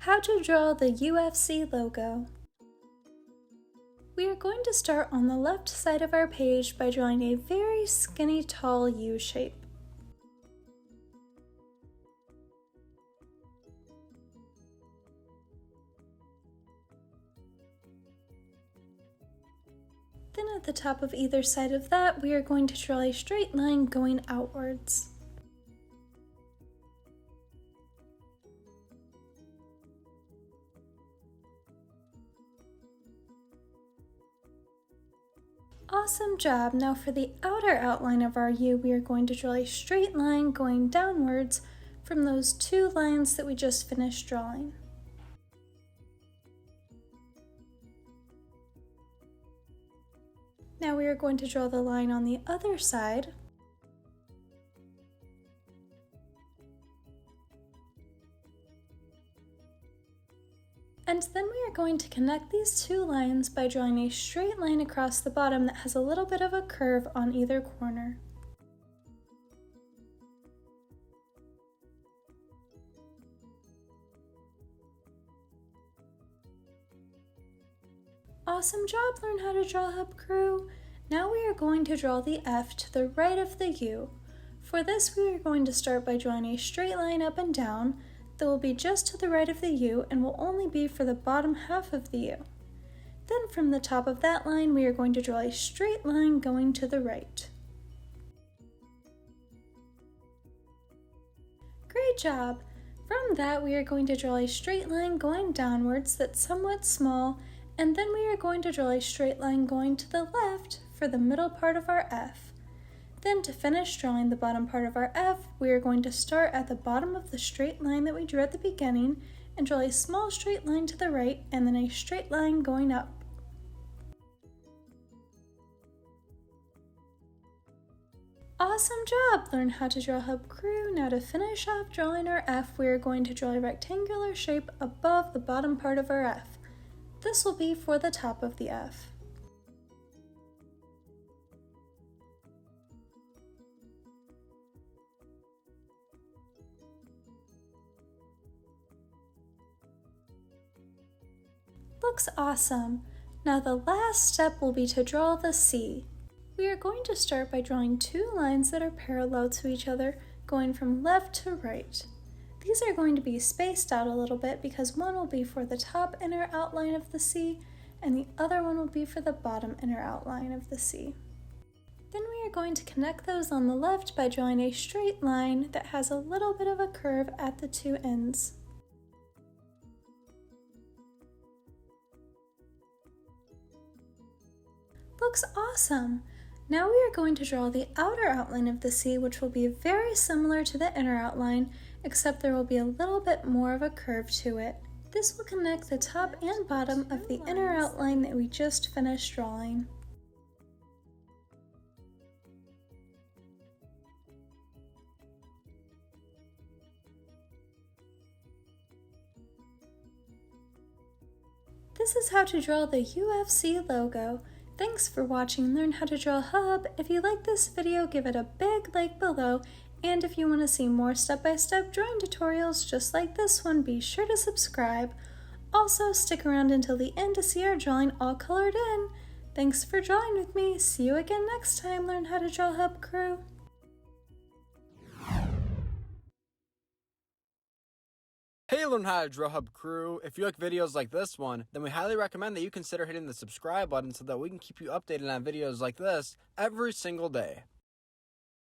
How to draw the UFC logo. We are going to start on the left side of our page by drawing a very skinny tall U shape. Then at the top of either side of that, we are going to draw a straight line going outwards. Awesome job! Now for the outer outline of our U, we are going to draw a straight line going downwards from those two lines that we just finished drawing. Now we are going to draw the line on the other side. And then we are going to connect these two lines by drawing a straight line across the bottom that has a little bit of a curve on either corner. Awesome job, Learn How to Draw Hub crew! Now we are going to draw the F to the right of the U. For this, we are going to start by drawing a straight line up and down that will be just to the right of the U and will only be for the bottom half of the U. Then from the top of that line, we are going to draw a straight line going to the right. Great job! From that, we are going to draw a straight line going downwards that's somewhat small, and then we are going to draw a straight line going to the left for the middle part of our F. Then to finish drawing the bottom part of our F, we are going to start at the bottom of the straight line that we drew at the beginning and draw a small straight line to the right and then a straight line going up. Awesome job! Learn How to Draw Hub crew! Now to finish off drawing our F, we are going to draw a rectangular shape above the bottom part of our F. This will be for the top of the F. Looks awesome! Now the last step will be to draw the C. We are going to start by drawing two lines that are parallel to each other, going from left to right. These are going to be spaced out a little bit because one will be for the top inner outline of the C and the other one will be for the bottom inner outline of the C. Then we are going to connect those on the left by drawing a straight line that has a little bit of a curve at the two ends. Looks awesome! Now we are going to draw the outer outline of the C, which will be very similar to the inner outline, except there will be a little bit more of a curve to it. This will connect the top and bottom of the inner outline that we just finished drawing. This is how to draw the UFC logo. Thanks for watching Learn How to Draw Hub. If you like this video, give it a big like below, and if you want to see more step-by-step drawing tutorials just like this one, be sure to subscribe. Also, stick around until the end to see our drawing all colored in. Thanks for drawing with me. See you again next time, Learn How to Draw Hub crew. Hey Learn How to Draw Hub crew, if you like videos like this one, then we highly recommend that you consider hitting the subscribe button so that we can keep you updated on videos like this every single day.